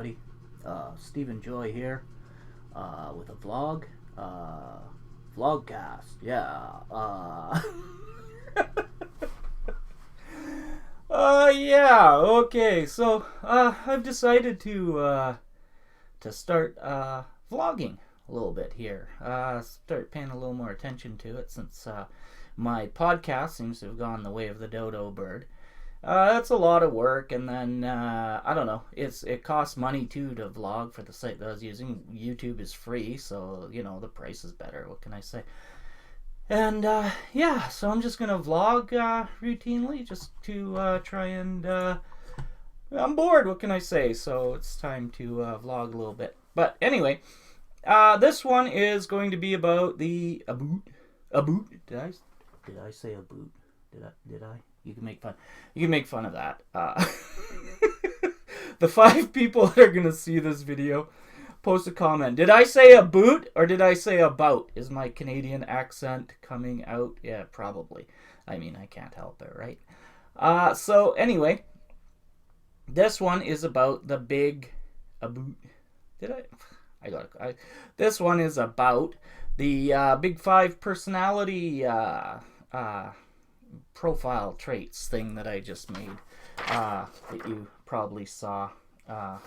everybody. Stephen Joy here with a vlog. Vlogcast, yeah. Yeah, okay. So, I've decided to start vlogging a little bit here. Start paying a little more attention to it since my podcast seems to have gone the way of the dodo bird. That's a lot of work, and then I don't know. It costs money too to vlog for the site that I was using. YouTube is free, so the price is better. What can I say? And yeah, so I'm just gonna vlog routinely, just to try and I'm bored. What can I say? So it's time to vlog a little bit. But anyway, this one is going to be about the a boot. Did I say a boot? Did I? You can make fun. You can make fun of that. The 5 people that are gonna see this video, post a comment. Did I say a boot or did I say about? Is my Canadian accent coming out? Yeah, probably. I mean, I can't help it, right? So anyway, this one is about the big a boot. Did I? This one is about the big 5 personality profile traits thing that I just made that you probably saw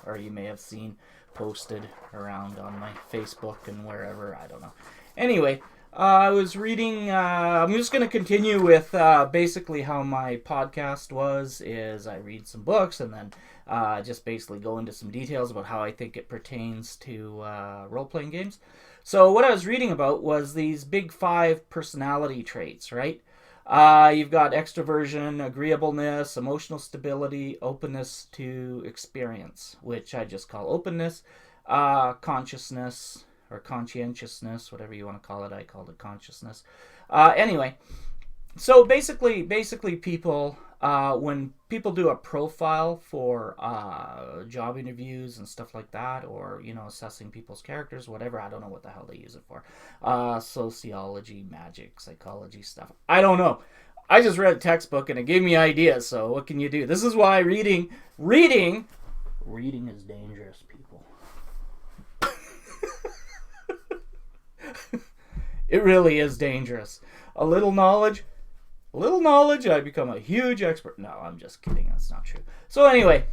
or you may have seen posted around on my Facebook and wherever. I don't know. Anyway, I was reading. I'm just going to continue with basically how my podcast is I read some books and then just basically go into some details about how I think it pertains to role-playing games. So what I was reading about was these big 5 personality traits, right? You've got extroversion, agreeableness, emotional stability, openness to experience, which I just call openness, consciousness or conscientiousness, whatever you want to call it. I called it consciousness. Anyway, so basically people, when people do a profile for job interviews and stuff like that, or assessing people's characters, whatever, I don't know what the hell they use it for. Sociology, magic, psychology stuff. I don't know. I just read a textbook and it gave me ideas. So what can you do? This is why reading is dangerous, people. It really is dangerous. A little knowledge, I become a huge expert. No, I'm just kidding. That's not true. So anyway,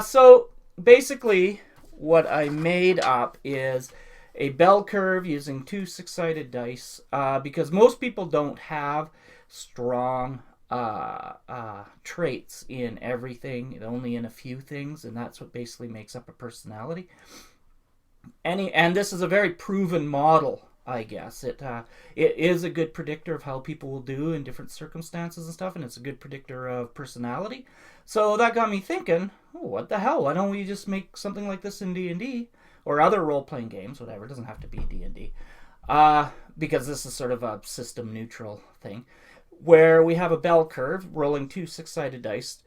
so basically what I made up is a bell curve using 2 6-sided dice because most people don't have strong traits in everything, only in a few things, and that's what basically makes up a personality. And this is a very proven model, I guess. It is a good predictor of how people will do in different circumstances and stuff, and it's a good predictor of personality. So that got me thinking, what the hell? Why don't we just make something like this in D&D or other role-playing games, whatever. It doesn't have to be D&D. Because this is sort of a system-neutral thing, where we have a bell curve rolling 2 6-sided dice,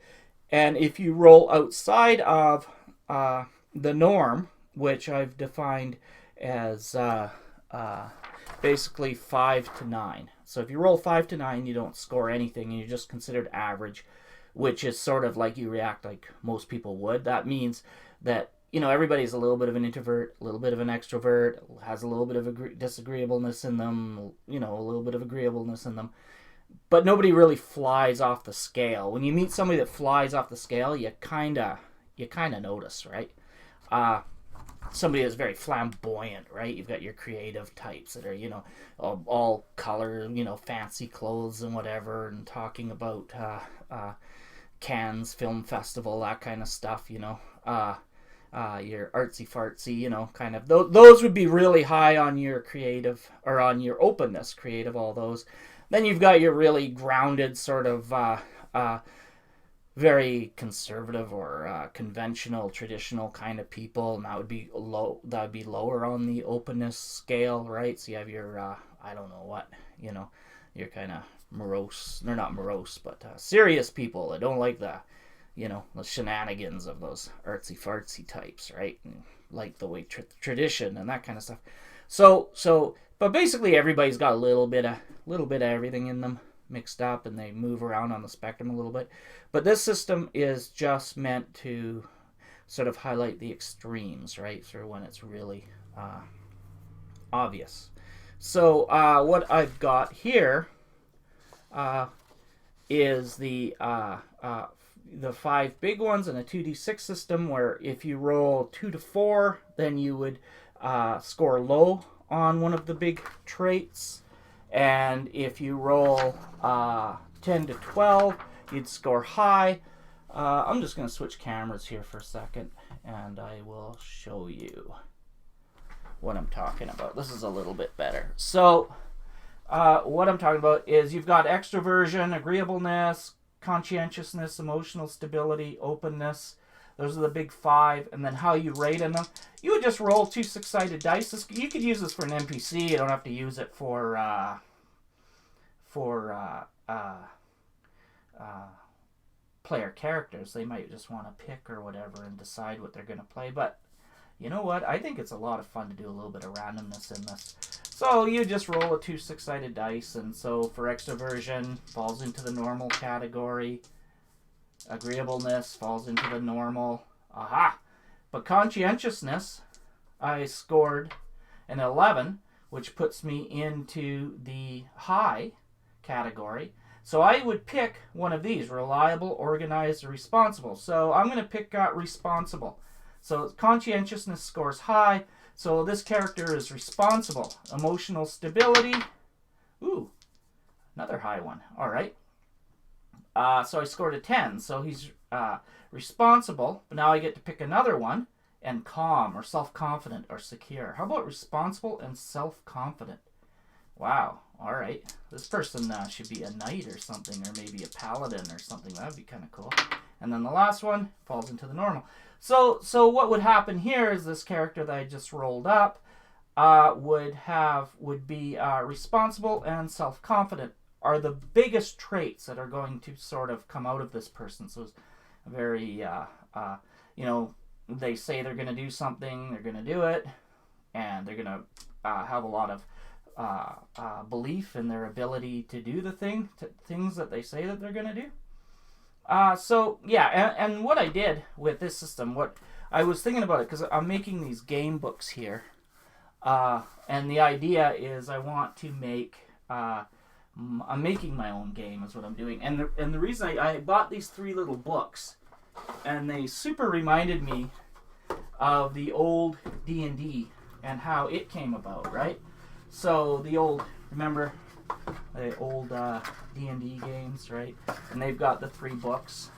and if you roll outside of the norm, which I've defined as basically 5 to 9. So if you roll 5 to 9, you don't score anything, and you're just considered average, which is sort of like you react like most people would. That means that everybody's a little bit of an introvert, a little bit of an extrovert, has a little bit of disagreeableness in them, a little bit of agreeableness in them. But nobody really flies off the scale. When you meet somebody that flies off the scale, you kind of notice, right? Somebody that's very flamboyant, right? You've got your creative types that are, all color, fancy clothes and whatever, and talking about Cannes Film Festival, that kind of stuff, your artsy fartsy, kind of. Those would be really high on your creative, or on your openness, creative, all those. Then you've got your really grounded sort of very conservative or conventional, traditional kind of people, and that would be low. That would be lower on the openness scale, right? So you have your I don't know what, you're kind of morose. They're not morose, but serious people that don't like the shenanigans of those artsy fartsy types, right? And like the way tradition and that kind of stuff. But basically everybody's got a little bit of everything in them mixed up, and they move around on the spectrum a little bit. But this system is just meant to sort of highlight the extremes, right, for when it's really obvious. So what I've got here is the 5 big ones in a 2d6 system, where if you roll 2 to 4, then you would score low on one of the big traits. And if you roll 10 to 12, you'd score high. I'm just going to switch cameras here for a second, and I will show you what I'm talking about. This is a little bit better. So what I'm talking about is you've got extroversion, agreeableness, conscientiousness, emotional stability, openness. Those are the big 5. And then how you rate in them. You would just roll 2 6-sided dice. You could use this for an NPC. You don't have to use it for player characters. They might just want to pick or whatever and decide what they're going to play. But you know what? I think it's a lot of fun to do a little bit of randomness in this. So you just roll a 2 6-sided dice, and so for extroversion, falls into the normal category. Agreeableness falls into the normal. Aha! But conscientiousness, I scored an 11, which puts me into the high category. So I would pick one of these: reliable, organized, or responsible. So I'm going to pick responsible. So conscientiousness scores high. So this character is responsible. Emotional stability. Ooh, another high one. All right. So I scored a 10. So he's responsible. But now I get to pick another one. And calm, or self-confident, or secure. How about responsible and self-confident? Wow. All right. This person should be a knight or something, or maybe a paladin or something. That would be kind of cool. And then the last one falls into the normal. So what would happen here is this character that I just rolled up would be responsible and self-confident are the biggest traits that are going to sort of come out of this person. So it's very, they say they're going to do something, they're going to do it, and they're going to have a lot of belief in their ability to do the things that they say that they're going to do. And what I did with this system, what I was thinking about it, because I'm making these game books here, and the idea is I want to make, I'm making my own game is what I'm doing, and the reason I bought these 3 little books, and they super reminded me of the old D&D and how it came about, right? So remember the old D&D games, right? And they've got the 3 books.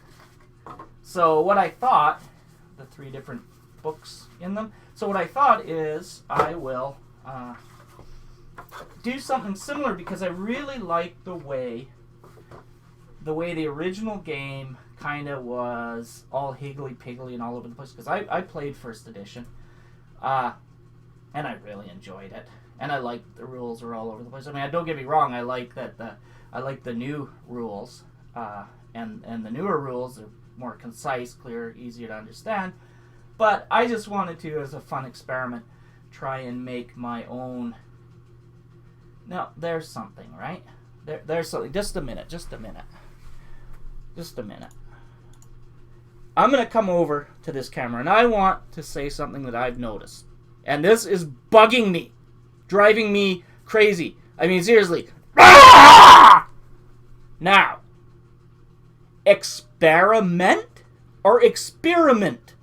So what I thought, the 3 different books in them. So what I thought is I will do something similar, because I really like the way the original game kind of was all higgly-piggly and all over the place, because I played first edition, and I really enjoyed it. And I like the rules are all over the place. I mean, don't get me wrong. I like the new rules, and the newer rules are more concise, clear, easier to understand. But I just wanted to, as a fun experiment, try and make my own. Now, there's something, right? There's something. Just a minute. I'm going to come over to this camera, and I want to say something that I've noticed. And this is bugging me. Driving me crazy. I mean, seriously. Ah! Now, experiment or experiment?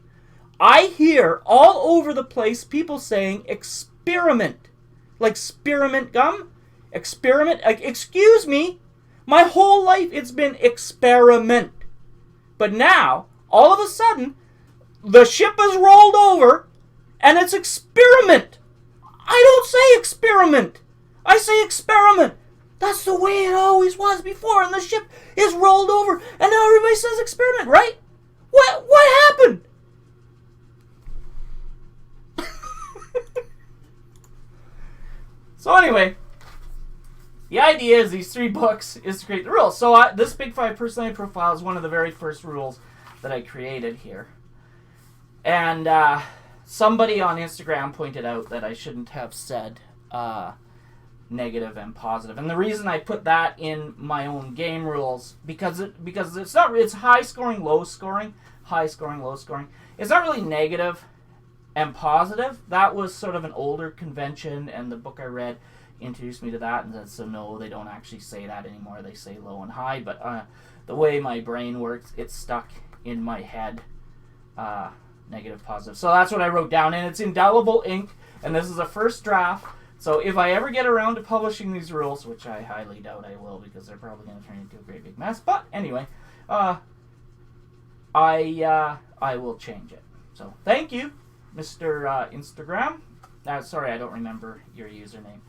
I hear all over the place people saying experiment. Like spearmint gum? Experiment? Like, excuse me. My whole life it's been experiment. But now, all of a sudden, the ship has rolled over and it's experiment. I don't say experiment. I say experiment. That's the way it always was before, and the ship is rolled over, and now everybody says experiment, right? What happened? So anyway, the idea is these 3 books is to create the rules. So this Big 5 personality profile is one of the very first rules that I created here. And somebody on Instagram pointed out that I shouldn't have said negative and positive. And the reason I put that in my own game rules, because it's high scoring, low scoring, high scoring, low scoring. it's not really negative and positive. That was sort of an older convention, and the book I read introduced me to that, and said, so no, they don't actually say that anymore. They say low and high, but the way my brain works, it's stuck in my head, negative, positive. So that's what I wrote down, and it's indelible ink, and this is a first draft. So if I ever get around to publishing these rules, which I highly doubt I will, because they're probably going to turn into a great big mess, but anyway, I will change it. So thank you, Mr. Instagram. Sorry, I don't remember your username.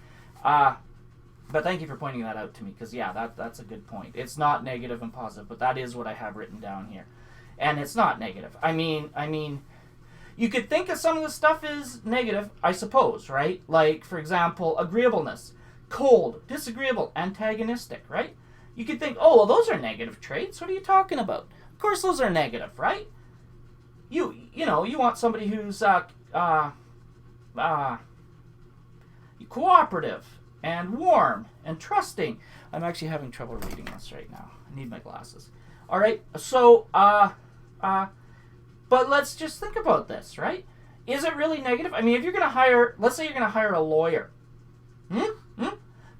But thank you for pointing that out to me, because yeah, that's a good point. It's not negative and positive, but that is what I have written down here. And it's not negative. I mean, you could think of some of the stuff is negative, I suppose, right? Like, for example, agreeableness, cold, disagreeable, antagonistic, right? You could think, oh, well, those are negative traits. What are you talking about? Of course those are negative, right? You know, you want somebody who's cooperative and warm and trusting. I'm actually having trouble reading this right now. I need my glasses. All right, so but let's just think about this, right? Is it really negative? I mean, if you're going to hire, let's say you're going to hire a lawyer. Do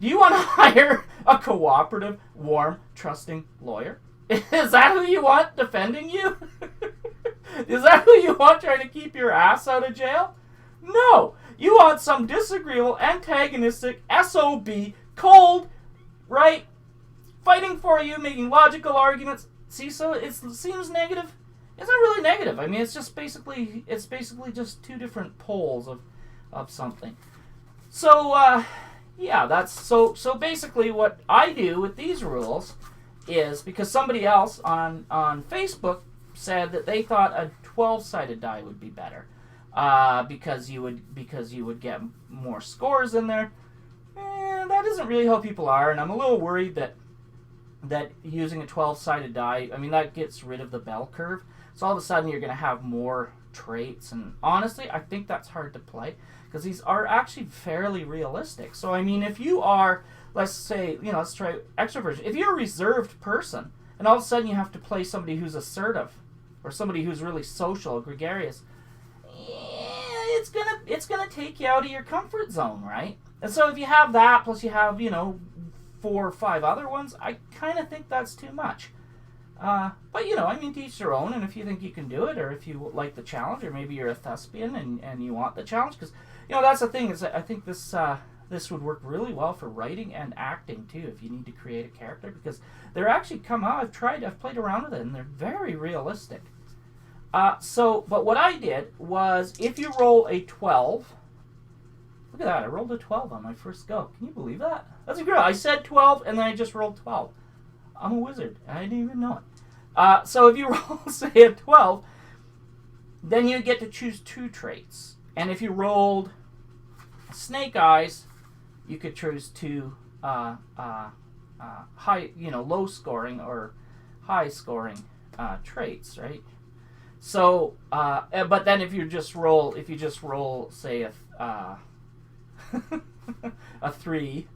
you want to hire a cooperative, warm, trusting lawyer? Is that who you want defending you? Is that who you want trying to keep your ass out of jail? No. You want some disagreeable, antagonistic, SOB, cold, right? Fighting for you, making logical arguments. See, so it seems negative. It's not really negative. I mean, it's basically just two different poles of something. So, yeah, that's so basically what I do with these rules is, because somebody else on Facebook said that they thought a 12-sided die would be better, because you would get more scores in there. And that isn't really how people are, and I'm a little worried that using a 12-sided die, I mean, that gets rid of the bell curve. So all of a sudden you're going to have more traits, and honestly, I think that's hard to play, because these are actually fairly realistic. So I mean, if you are, let's say, let's try extroversion. If you're a reserved person, and all of a sudden you have to play somebody who's assertive, or somebody who's really social, gregarious, it's gonna take you out of your comfort zone, right? And so if you have that, plus you have 4 or 5 other ones, I kind of think that's too much. But I mean, to each their own, and if you think you can do it, or if you like the challenge, or maybe you're a thespian and you want the challenge, because that's the thing, is I think this would work really well for writing and acting too, if you need to create a character, because they're actually I've played around with it, and they're very realistic. But what I did was, if you roll a 12, look at that, I rolled a 12 on my first go. Can you believe that? That's incredible. I said 12, and then I just rolled 12. I'm a wizard. I didn't even know it. So if you roll, say, a 12, then you get to choose 2 traits. And if you rolled snake eyes, you could choose 2 high, low scoring or high scoring traits, right? So, but then if you just roll, say a 3,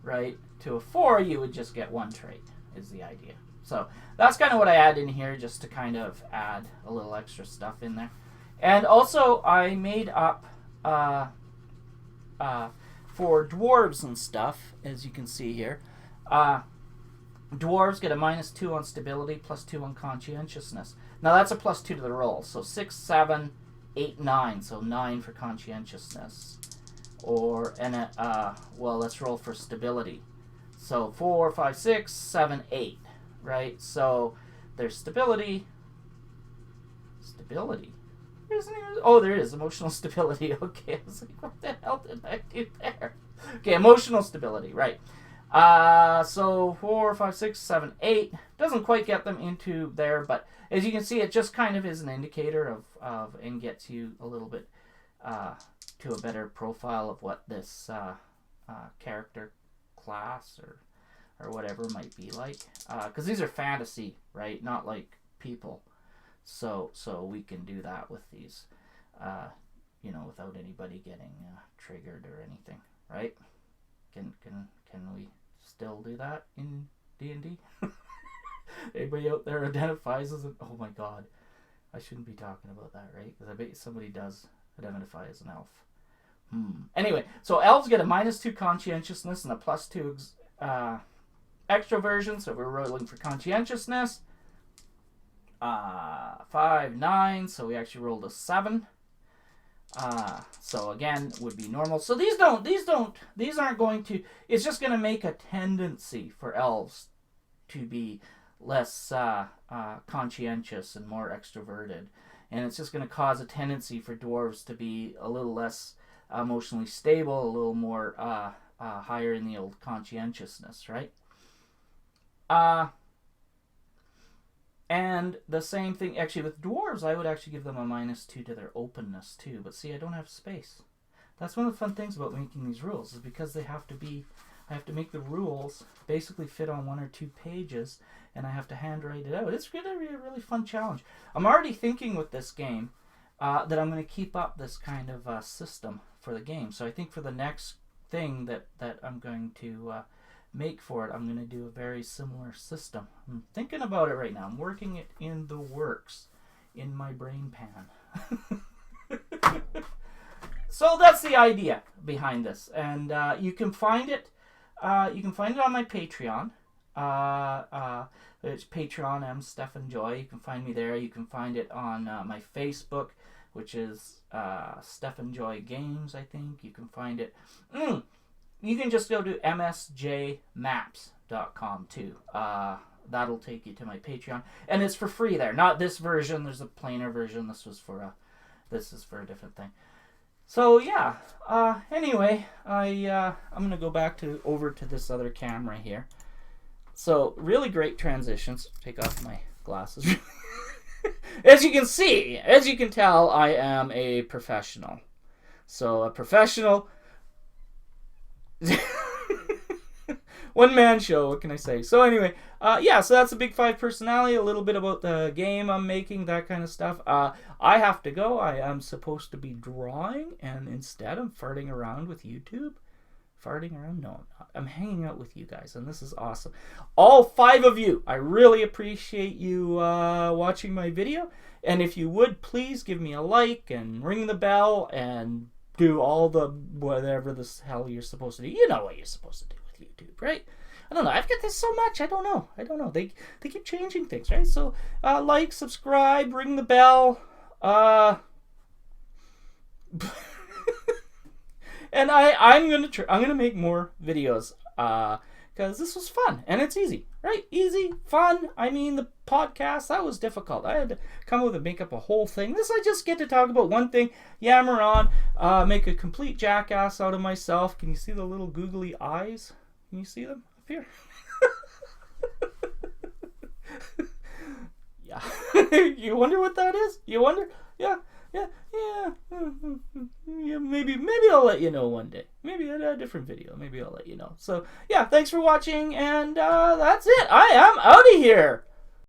right, to a 4, you would just get 1 trait, is the idea. So that's kind of what I add in here, just to kind of add a little extra stuff in there. And also I made up for dwarves and stuff, as you can see here. Dwarves get a -2 on stability, +2 on conscientiousness. Now that's a +2 to the roll, so 6, 7, 8, 9, so 9 for conscientiousness. Well, let's roll for stability. So 4, 5, 6, 7, 8, right? So there's stability. There is emotional stability. Okay, I was like, what the hell did I do there? Okay, emotional stability, right? So 4, 5, 6, 7, 8 doesn't quite get them into there, but as you can see, it just kind of is an indicator of and gets you a little bit to a better profile of what this character class or whatever might be like, because these are fantasy, right? Not like people, so we can do that with these, without anybody getting triggered or anything, right? Can we still do that in D&D? Anybody out there identifies as oh my god, I shouldn't be talking about that, right? Because I bet somebody does identify as an elf. Anyway, so elves get a -2 conscientiousness and a +2 extroversion. So we're rolling for conscientiousness. 5, 9. So we actually rolled a 7. So again, would be normal. So these aren't going to. It's just going to make a tendency for elves to be less conscientious and more extroverted, and it's just going to cause a tendency for dwarves to be a little less emotionally stable, a little more higher in the old conscientiousness, right? And the same thing, actually, with dwarves, I would actually give them a -2 to their openness, too. But see, I don't have space. That's one of the fun things about making these rules, is because they have to be... I have to make the rules basically fit on 1 or 2 pages, and I have to handwrite it out. It's going to be a really fun challenge. I'm already thinking with this game that I'm going to keep up this kind of system for the game. So I think for the next thing that I'm going to make for it, I'm going to do a very similar system. I'm thinking about it right now. I'm working it in the works in my brain pan. So that's the idea behind this, and you can find it. You can find it on my Patreon. It's Patreon M Stefan Joy. You can find me there. You can find it on my Facebook, which is Stefan Joy Games, I think. You can find it. You can just go to msjmaps.com too. That'll take you to my Patreon, and it's for free there. Not this version. There's a plainer version. This is for a different thing. So yeah. Anyway, I'm gonna go back over to this other camera here. So really great transitions. Take off my glasses. As you can see, as you can tell, I am a professional. So a professional. One-man show, what can I say? So anyway, yeah, so that's a Big Five personality, a little bit about the game I'm making, that kind of stuff. I have to go. I am supposed to be drawing, and instead I'm farting around with YouTube. Farting around? No, I'm not. I'm hanging out with you guys, and this is awesome. All 5 of you, I really appreciate you watching my video. And if you would, please give me a like and ring the bell and do all the whatever the hell you're supposed to do. You know what you're supposed to do with YouTube, right? I don't know. I've got this so much. I don't know. They keep changing things, right? So like, subscribe, ring the bell. And I'm gonna make more videos because this was fun and it's easy, right? Easy, fun. I mean, the podcast, that was difficult. I had to come up and make up a whole thing. This, I just get to talk about one thing, yammer on, make a complete jackass out of myself. Can you see the little googly eyes? Can you see them up here? Yeah. You wonder what that is? You wonder? Yeah. Maybe I'll let you know one day. Maybe a different video. Maybe I'll let you know. So, yeah, thanks for watching, and that's it. I am out of here.